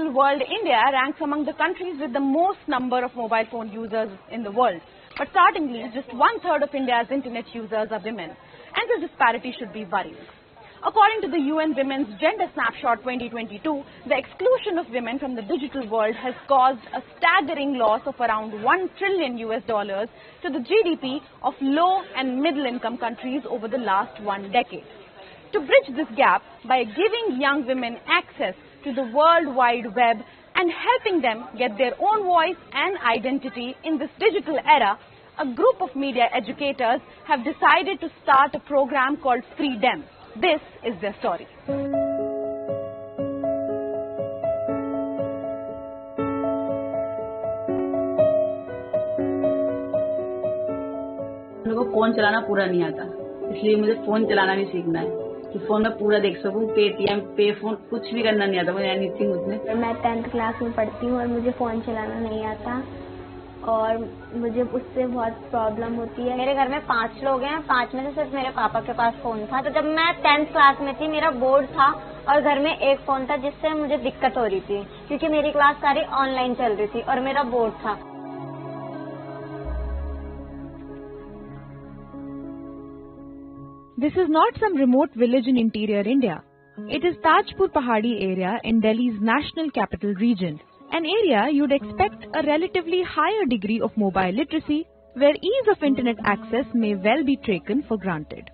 digital world, India ranks among the countries with the most number of mobile phone users in the world. But startlingly, just 1/3 of India's internet users are women, and this disparity should be worrying. According to the UN Women's Gender Snapshot 2022, the exclusion of women from the digital world has caused a staggering loss of around $1 trillion to the GDP of low and middle income countries over the last 1 decade. To bridge this gap by giving young women access to the World Wide Web and helping them get their own voice and identity in this digital era, a group of media educators have decided to start a program called Freedom. This is their story. मेरे को phone चलाना पूरा नहीं आता, इसलिए मुझे phone चलाना भी सीखना है कि फोन में पूरा देख सकूं, पेटीएम, पे फोन कुछ भी करना नहीं आता मुझे, एनीथिंग उसमें। मैं 10th क्लास में पढ़ती हूँ और मुझे फोन चलाना नहीं आता और मुझे उससे बहुत प्रॉब्लम होती है। मेरे घर में 5 लोग हैं, 5 में से सिर्फ मेरे पापा के पास फोन था। तो जब मैं 10th क्लास में थी, मेरा बोर्ड था और घर में एक फोन था, जिससे मुझे दिक्कत हो रही थी क्योंकि मेरी क्लास सारी ऑनलाइन चल रही थी और मेरा बोर्ड था। This is not some remote village in interior India. It is Tajpur Pahadi area in Delhi's national capital region, an area you'd expect a relatively higher degree of mobile literacy, where ease of internet access may well be taken for granted.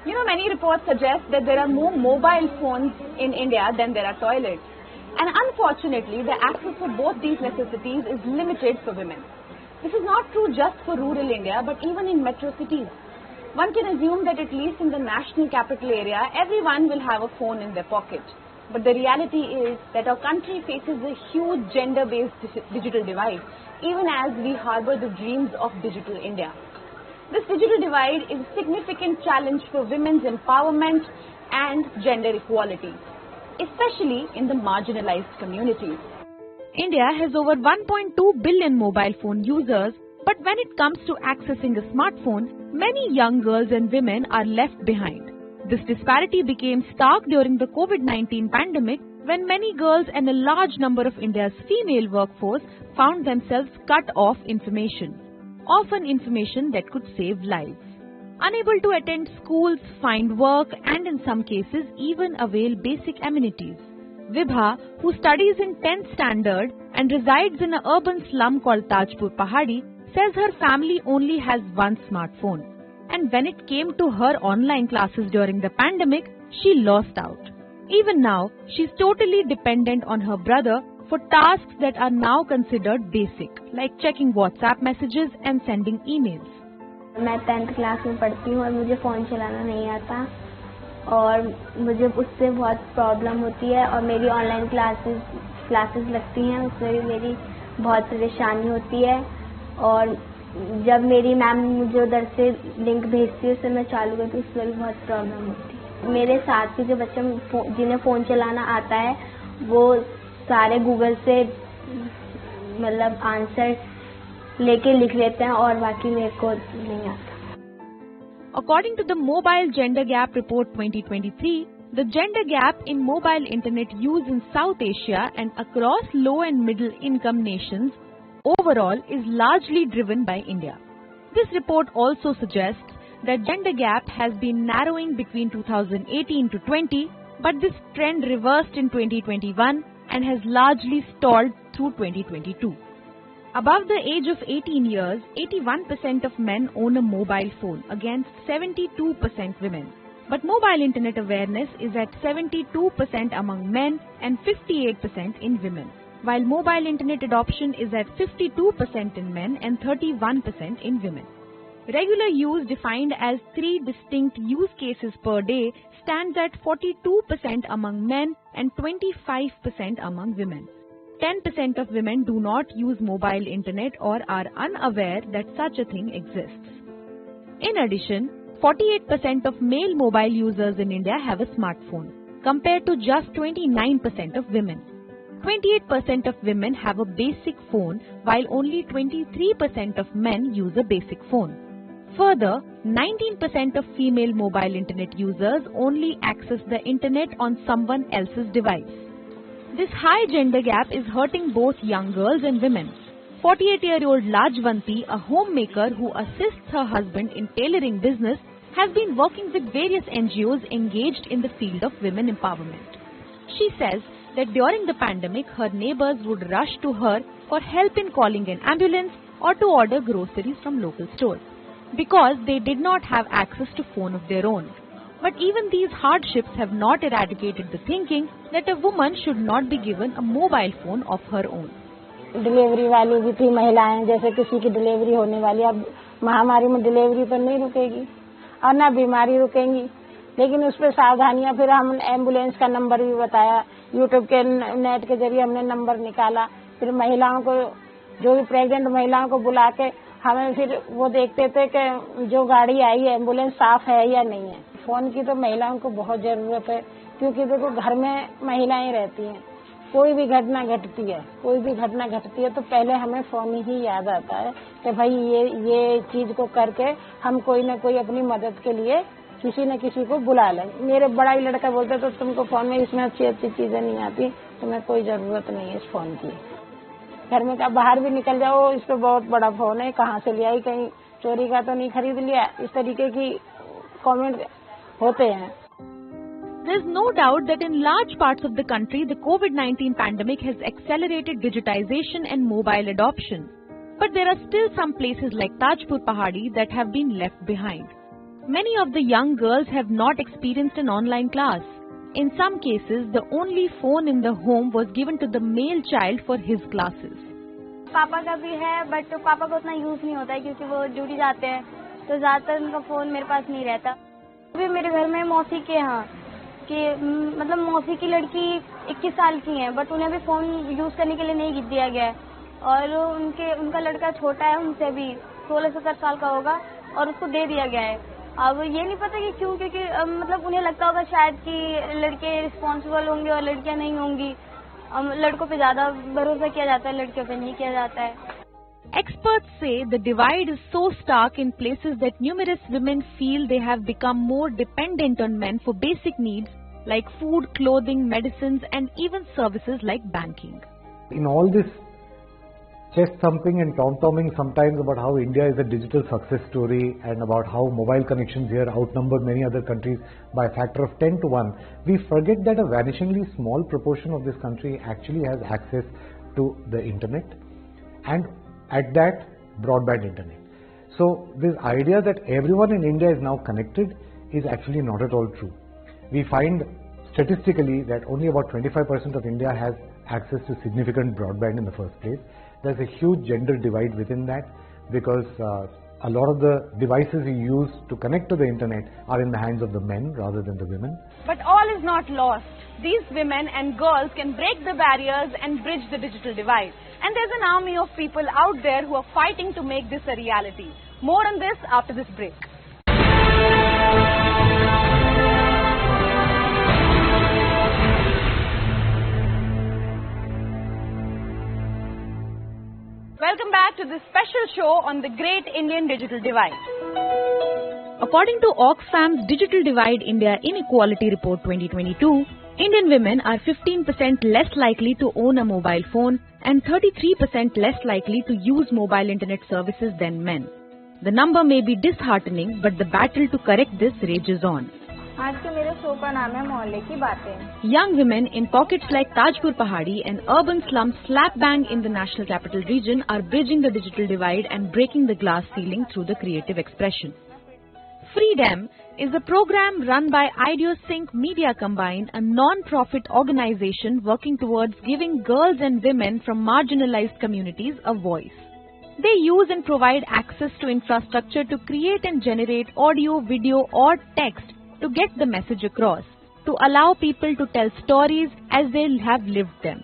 You know, many reports suggest that there are more mobile phones in India than there are toilets. And unfortunately, the access for both these necessities is limited for women. This is not true just for rural India, but even in metro cities. One can assume that at least in the national capital area, everyone will have a phone in their pocket. But the reality is that our country faces a huge gender-based digital divide, even as we harbor the dreams of digital India. This digital divide is a significant challenge for women's empowerment and gender equality, especially in the marginalized communities. India has over 1.2 billion mobile phone users, but when it comes to accessing a smartphone, many young girls and women are left behind. This disparity became stark during the COVID-19 pandemic, when many girls and a large number of India's female workforce found themselves cut off information, often information that could save lives. Unable to attend schools, find work, and in some cases even avail basic amenities. Vibha, who studies in 10th standard and resides in an urban slum called Tajpur Pahadi, says her family only has one smartphone. And when it came to her online classes during the pandemic, she lost out. Even now, she's totally dependent on her brother for tasks that are now considered basic, like checking WhatsApp messages and sending emails. मैं 10th class में पढ़ती हूँ और मुझे phone चलाना नहीं आता और मुझे उससे बहुत प्रॉब्लम होती है और मेरी ऑनलाइन क्लासेस लगती हैं, उसमें भी मेरी बहुत परेशानी होती है और जब मेरी मैम मुझे उधर से लिंक भेजती है उससे मैं चालू करती हूँ, उसमें भी बहुत प्रॉब्लम होती है। मेरे साथ के जो बच्चे जिन्हें फ़ोन चलाना आता है वो सारे गूगल से मतलब आंसर लेके लिख लेते हैं और बाकी मेरे को नहीं आता। According to the Mobile Gender Gap Report 2023, the gender gap in mobile internet use in South Asia and across low and middle income nations overall is largely driven by India. This report also suggests that gender gap has been narrowing between 2018 to 20, but this trend reversed in 2021 and has largely stalled through 2022. Above the age of 18 years, 81% of men own a mobile phone against 72% women. But mobile internet awareness is at 72% among men and 58% in women, while mobile internet adoption is at 52% in men and 31% in women. Regular use defined as 3 distinct use cases per day stands at 42% among men and 25% among women. 10% of women do not use mobile internet or are unaware that such a thing exists. In addition, 48% of male mobile users in India have a smartphone, compared to just 29% of women. 28% of women have a basic phone, while only 23% of men use a basic phone. Further, 19% of female mobile internet users only access the internet on someone else's device. This high gender gap is hurting both young girls and women. 48-year-old Lajvanti, a homemaker who assists her husband in tailoring business, has been working with various NGOs engaged in the field of women empowerment. She says that during the pandemic, her neighbors would rush to her for help in calling an ambulance or to order groceries from local stores, because they did not have access to phone of their own. But even these hardships have not eradicated the thinking that a woman should not be given a mobile phone of her own. Delivery वाली भी थी महिलाएं, जैसे किसी की delivery होने वाली, अब महामारी में डिलीवरी तो नहीं रुकेगी और ना बीमारी रुकेंगी, लेकिन उस पर सावधानियां, फिर हम एम्बुलेंस का नंबर भी बताया, यूट्यूब के नेट के जरिए हमने नंबर निकाला, फिर महिलाओं को, जो भी प्रेग्नेंट महिलाओं को बुला के हमें फिर वो देखते थे कि जो गाड़ी आई है एम्बुलेंस साफ है या नहीं है। फोन की तो महिलाओं को बहुत जरूरत है, क्योंकि देखो घर में महिलाएं रहती हैं, कोई भी घटना घटती है तो पहले हमें फोन ही याद आता है कि भाई ये चीज को करके हम कोई न कोई अपनी मदद के लिए किसी न किसी को बुला लें। मेरे बड़ा ही लड़का बोलते तो तुमको फोन में इसमें अच्छी अच्छी चीजें नहीं आती, तुम्हें कोई जरूरत नहीं है इस फोन की। घर में का बाहर भी निकल जाओ, इस पे बहुत बड़ा फोन है, कहाँ से ले आई, कहीं चोरी का तो नहीं खरीद लिया, इस तरीके की कमेंट होते हैं। There is no doubt that in large parts of the country, the COVID-19 pandemic has accelerated digitization and mobile adoption. But there are still some places like Tajpur Pahadi that have been left behind. Many of the young girls have not experienced an online class. In some cases, the only phone in the home was given to the male child for his classes. पापा का भी है, but पापा को उतना use नहीं होता है क्योंकि वो ड्यूटी जाते हैं, तो ज्यादातर उनका फोन मेरे पास नहीं रहता। अभी मेरे घर में मौसी के यहाँ कि मतलब मौसी की लड़की 21 साल की है, बट उन्हें भी फोन यूज करने के लिए नहीं दिया गया है, और उनका लड़का छोटा है, उनसे भी 16-17 साल का होगा और उसको दे दिया गया है। अब ये नहीं पता कि क्यों, क्योंकि मतलब उन्हें लगता होगा शायद कि लड़के रिस्पॉन्सिबल होंगे और लड़कियां नहीं होंगी। लड़कों पे ज्यादा भरोसा किया जाता है, लड़कियों पे नहीं किया जाता है। Experts say the divide is so stark in places that numerous women feel they have become more dependent on men for basic needs like food, clothing, medicines, and even services like banking. In all this chest thumping and tom-tomming sometimes about how India is a digital success story and about how mobile connections here outnumber many other countries by a factor of 10 to 1, we forget that a vanishingly small proportion of this country actually has access to the internet, and at that, broadband internet. So this idea that everyone in India is now connected is actually not at all true. We find statistically that only about 25% of India has access to significant broadband in the first place. There's a huge gender divide within that because a lot of the devices we use to connect to the internet are in the hands of the men rather than the women. But all is not lost. These women and girls can break the barriers and bridge the digital divide. And there's an army of people out there who are fighting to make this a reality. More on this after this break. Welcome back to this special show on the Great Indian Digital Divide. According to Oxfam's Digital Divide India Inequality Report 2022, Indian women are 15% less likely to own a mobile phone and 33% less likely to use mobile internet services than men. The number may be disheartening, but the battle to correct this rages on. आज के मेरे show का नाम है मोहल्ले की बातें। Young women in pockets like Tajpur Pahadi and urban slums slap bang in the National Capital Region are bridging the digital divide and breaking the glass ceiling through the creative expression. Freedom is a program run by IdeoSync Media Combine, a non-profit organization working towards giving girls and women from marginalized communities a voice. They use and provide access to infrastructure to create and generate audio, video or text to get the message across, to allow people to tell stories as they have lived them.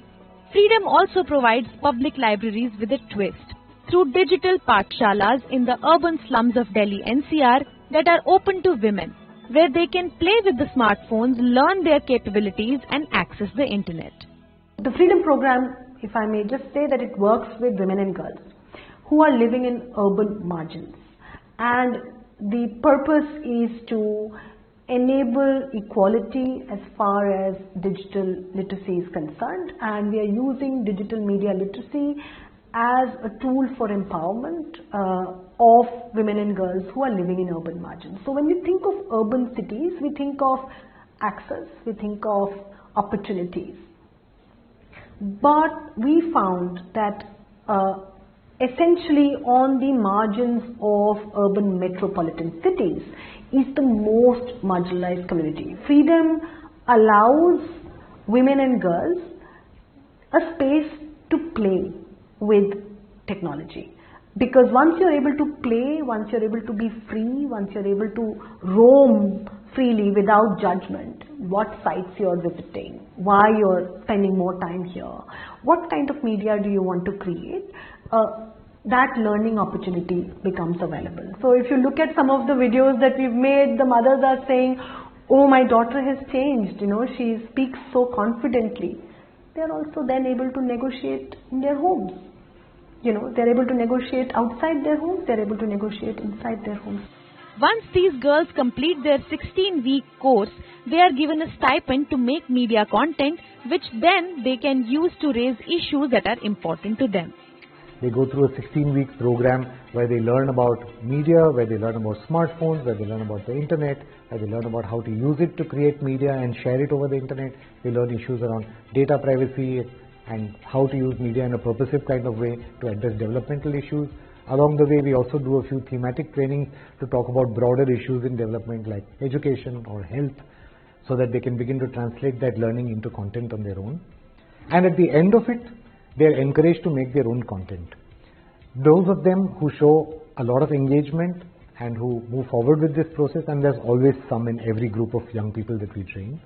Freedom also provides public libraries with a twist through digital pathshalas in the urban slums of Delhi NCR that are open to women, where they can play with the smartphones, learn their capabilities and access the internet. The Freedom program, if I may just say, that it works with women and girls who are living in urban margins. And the purpose is to enable equality as far as digital literacy is concerned, and we are using digital media literacy as a tool for empowerment of women and girls who are living in urban margins. So when we think of urban cities, we think of access, we think of opportunities. But we found that essentially on the margins of urban metropolitan cities is the most marginalized community. Freedom allows women and girls a space to play with technology. Because once you're able to play, once you're able to be free, once you're able to roam freely without judgment, what sites you're visiting, why you're spending more time here, what kind of media do you want to create, that learning opportunity becomes available. So if you look at some of the videos that we've made, the mothers are saying, oh, my daughter has changed, she speaks so confidently. They're also then able to negotiate in their homes. They're able to negotiate outside their homes, they're able to negotiate inside their homes. Once these girls complete their 16-week course, they are given a stipend to make media content, which then they can use to raise issues that are important to them. They go through a 16-week program where they learn about media, where they learn about smartphones, where they learn about the internet, where they learn about how to use it to create media and share it over the internet. They learn issues around data privacy and how to use media in a purposive kind of way to address developmental issues. Along the way, we also do a few thematic trainings to talk about broader issues in development like education or health, so that they can begin to translate that learning into content on their own. And at the end of it, they are encouraged to make their own content. Those of them who show a lot of engagement and who move forward with this process, and there's always some in every group of young people that we train,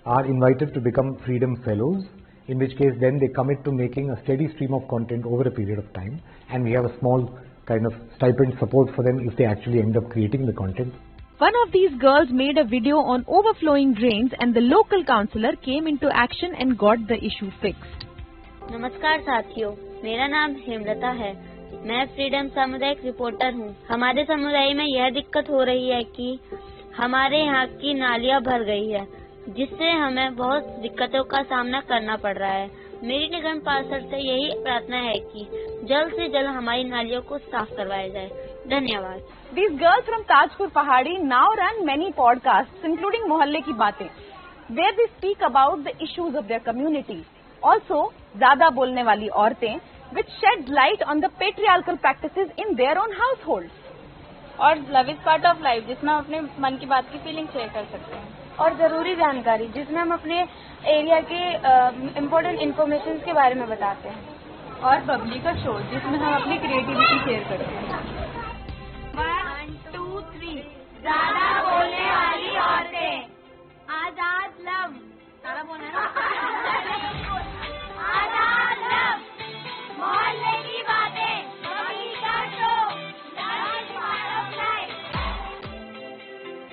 are invited to become Freedom Fellows, in which case then they commit to making a steady stream of content over a period of time, and we have a small kind of stipend support for them if they actually end up creating the content. One of these girls made a video on overflowing drains, and the local councillor came into action and got the issue fixed. नमस्कार साथियों, मेरा नाम हेमलता है। मैं freedom सामुदायिक reporter हूँ। हमारे समुदाय में यह दिक्कत हो रही है कि हमारे यहाँ की नालियाँ भर गई है, जिससे हमें बहुत दिक्कतों का सामना करना पड़ रहा है। मेरी निगम पार्षद से यही प्रार्थना है कि जल्द से जल्द हमारी नालियों को साफ करवाया जाए। धन्यवाद। These girls from Tajpur Pahadi now run many podcasts, including Mohalle Ki Baatein, where they speak about the issues of their community. Also, ज़्यादा बोलने वाली औरतें, which sheds light on the patriarchal practices in their own households. और love is part of life, जिसमें हम अपने मन की बात की फीलिंग शेयर कर सकते हैं। और जरूरी जानकारी, जिसमें हम अपने एरिया के इम्पोर्टेंट इन्फॉर्मेशन के बारे में बताते हैं। और पब्लिक का शो, जिसमें हम अपनी क्रिएटिविटी शेयर करते हैं। 1, 2, 3 ज़्यादा बोलने वाली औरतें, आजाद लव, सारा बोलना है ना? आजाद लव, मोहल्ले की बातें, पब्लिक का show, love is part of life.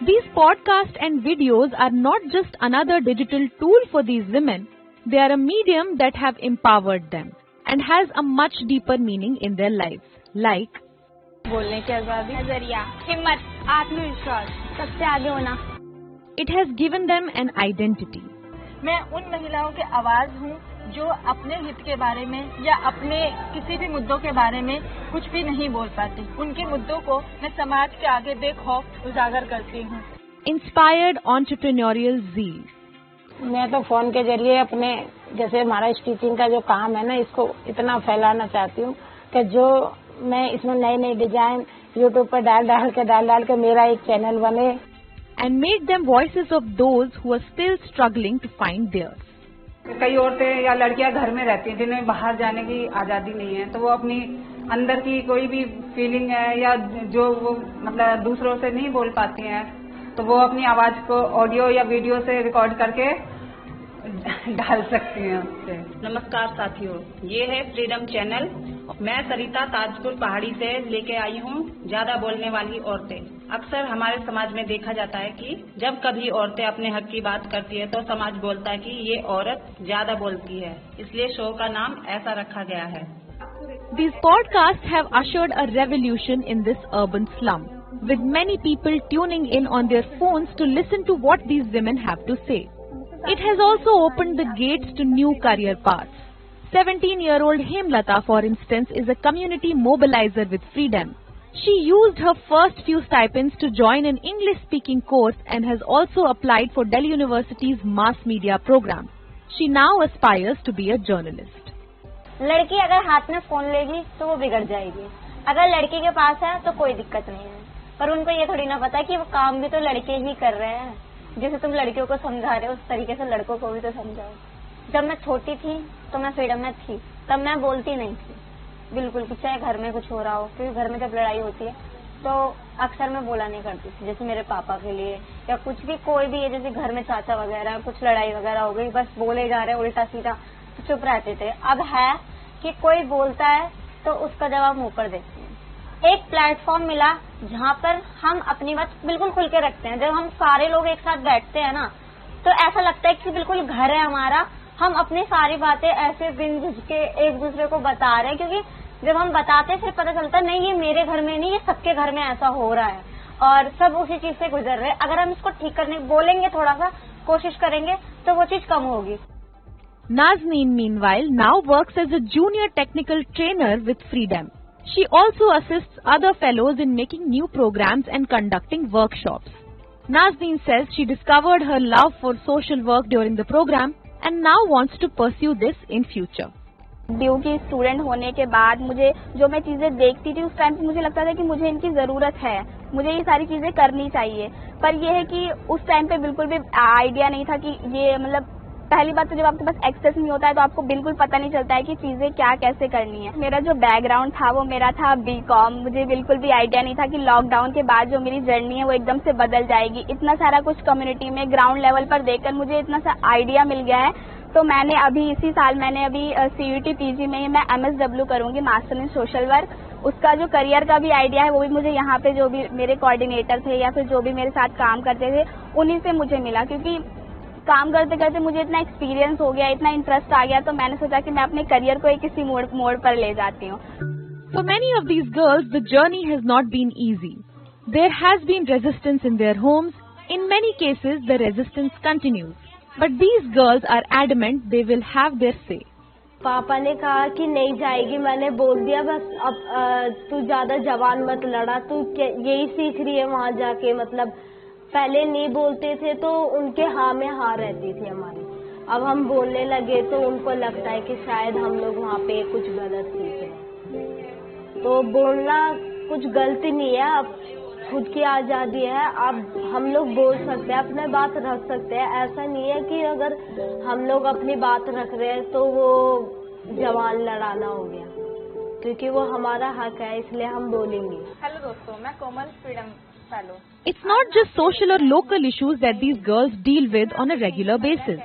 These podcasts and videos are not just another digital tool for these women. They are a medium that have empowered them and has a much deeper meaning in their lives. Like, बोलने की आजादी, नजरिया, हिम्मत, आत्मविश्वास, सबसे आगे होना। it has given them an identity. मैं उन महिलाओं की आवाज हूँ जो अपने हित के बारे में या अपने किसी भी मुद्दों के बारे में कुछ भी नहीं बोल पाती। उनके मुद्दों को मैं समाज के आगे बेखौफ उजागर करती हूँ। Inspired entrepreneurial zeal. मैं तो फोन के जरिए अपने, जैसे हमारा स्टिचिंग का जो काम है ना, इसको इतना फैलाना चाहती हूँ कि जो मैं इसमें नई नई डिजाइन यूट्यूब पर डाल के मेरा एक चैनल बने। And make them voices of those who are still struggling to find theirs. कई औरतें या लड़कियां घर में रहती हैं जिन्हें बाहर जाने की आजादी नहीं है, तो वो अपनी अंदर की कोई भी फीलिंग है या जो वो मतलब दूसरों से नहीं बोल पाती हैं, तो वो अपनी आवाज को ऑडियो या वीडियो से रिकॉर्ड करके डाल सकती हैं उससे। नमस्कार साथियों, ये है फ्रीडम चैनल। मैं सरिता ताजपुर पहाड़ी से लेके आई हूँ ज्यादा बोलने वाली औरतें। अक्सर हमारे समाज में देखा जाता है कि जब कभी औरतें अपने हक की बात करती है तो समाज बोलता है कि ये औरत ज्यादा बोलती है, इसलिए शो का नाम ऐसा रखा गया है। These podcasts have ushered a revolution in this urban slum. with many people tuning in on their phones to listen to what these women have to say. It has also opened the gates to new career paths. 17-year-old Hemlata, for instance, is a community mobilizer with Freedom. She used her first few stipends to join an English-speaking course and has also applied for Delhi University's mass media program. She now aspires to be a journalist. लड़की अगर हाथ में phone लेगी तो वो बिगड़ जाएगी, अगर लड़की के पास है तो कोई दिक्कत नहीं है, पर उनको ये थोड़ी ना पता कि वो काम भी तो लड़के ही कर रहे हैं। जैसे तुम लड़कियों को समझा रहे हो उस तरीके से लड़कों को भी तो समझाओ। जब मैं छोटी थी तो मैं फ्रीडम में थी, तब मैं बोलती नहीं थी बिल्कुल कुछ, चाहे घर में कुछ हो रहा हो, क्योंकि घर में जब लड़ाई होती है तो अक्सर मैं बोला नहीं करती थी। जैसे मेरे पापा के लिए या कुछ भी कोई भी है, जैसे घर में चाचा वगैरह कुछ लड़ाई वगैरह हो गई, बस बोले जा रहे उल्टा सीधा, तो चुप रहते थे। अब है कि कोई बोलता है तो उसका जवाब मुंह पर देते हैं। एक प्लेटफॉर्म मिला जहाँ पर हम अपनी बात बिल्कुल खुल के रखते हैं। जब हम सारे लोग एक साथ बैठते हैं ना तो ऐसा लगता है कि बिल्कुल घर है हमारा, हम अपनी सारी बातें ऐसे बिन झिझक के एक दूसरे को बता रहे हैं, क्योंकि जब हम बताते हैं फिर पता चलता है नहीं ये मेरे घर में नहीं, ये सबके घर में ऐसा हो रहा है और सब उसी चीज से गुजर रहे हैं। अगर हम इसको ठीक करने बोलेंगे, थोड़ा सा कोशिश करेंगे तो वो चीज कम होगी। Nazneen, meanwhile, now works as a junior technical trainer with Freedom. She also assists other fellows in making new programs and conducting workshops. Nazneen says she discovered her love for social work during the program and now wants to pursue this in future. Due की student होने के बाद मुझे जो मैं चीजें देखती थी उस टाइम पे मुझे लगता था कि मुझे इनकी जरूरत है, मुझे ये सारी चीजें करनी चाहिए, पर ये है कि उस टाइम पे बिल्कुल भी आइडिया नहीं था कि ये मतलब पहली बात तो जब आपके पास एक्सेस नहीं होता है तो आपको बिल्कुल पता नहीं चलता है कि चीजें क्या कैसे करनी है। मेरा जो बैकग्राउंड था वो मेरा था बीकॉम, मुझे बिल्कुल भी आइडिया नहीं था कि लॉकडाउन के बाद जो मेरी जर्नी है वो एकदम से बदल जाएगी। इतना सारा कुछ कम्युनिटी में ग्राउंड लेवल पर देखकर मुझे इतना सा आइडिया मिल गया है, तो मैंने अभी इसी साल मैंने अभी CUT PG में ही मैं MSW करूंगी, मास्टर इन सोशल वर्क। उसका जो करियर का भी आइडिया है वो भी मुझे यहाँ पे जो भी मेरे कोऑर्डिनेटर थे या फिर जो भी मेरे साथ काम करते थे उन्हीं से मुझे मिला, क्योंकि काम करते करते मुझे इतना एक्सपीरियंस हो गया, इतना इंटरेस्ट आ गया, तो मैंने सोचा कि मैं अपने करियर को एक किसी मोड़ पर ले जाती हूँ। For many of these girls, the journey has not been easy. There has been resistance in their homes. In many cases, the resistance continues. But these girls are adamant they will have their say. पापा ने कहा कि नहीं जाएगी, मैंने बोल दिया बस अब तू ज्यादा जवान मत लड़ा, तू यही सीख रही है वहाँ जाके। मतलब पहले नहीं बोलते थे तो उनके हाँ में हाँ रहती थी हमारी, अब हम बोलने लगे तो उनको लगता है कि शायद हम लोग वहाँ पे कुछ गलत सीख रहे। तो बोलना कुछ गलती नहीं है, अब खुद की आजादी है, अब हम लोग बोल सकते हैं, अपने बात रख सकते हैं। ऐसा नहीं है कि अगर हम लोग अपनी बात रख रहे हैं तो वो जवान लड़ाना हो गया, क्योंकि वो हमारा हक है, इसलिए हम बोलेंगे। हेलो दोस्तों, मैं Komal, freedom fellow. It's not just social or local issues that these girls deal with on a regular basis.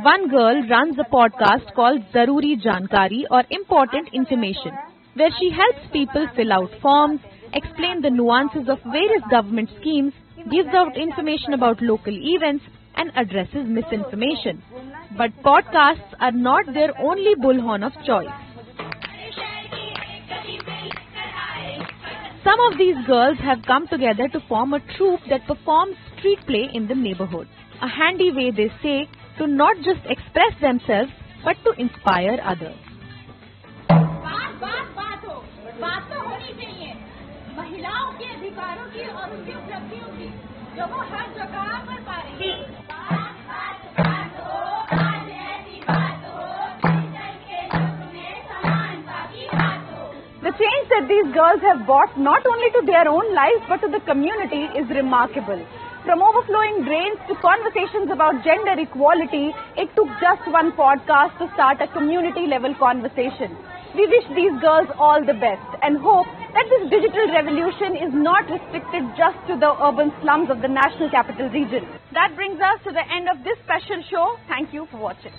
One girl runs a podcast called Zaruri Jankari or Important Information, where she helps people fill out forms, explain the nuances of various government schemes, gives out information about local events, and addresses misinformation. But podcasts are not their only bullhorn of choice. Some of these girls have come together to form a troupe that performs street play in the neighborhood. A handy way, they say, to not just express themselves, but to inspire others. बात तो होनी चाहिए महिलाओं के अधिकारों की और उनकी उपलब्धियों की, जो वो हर जगह पर पा रही है। बात हो, आज ऐसी बात हो, के हक में समानता की बात हो। The change that these girls have brought not only to their own lives but to the community is remarkable. From overflowing drains to conversations about gender equality, it took just one podcast to start a community-level conversation. We wish these girls all the best and hope that this digital revolution is not restricted just to the urban slums of the National Capital Region. That brings us to the end of this special show. Thank you for watching.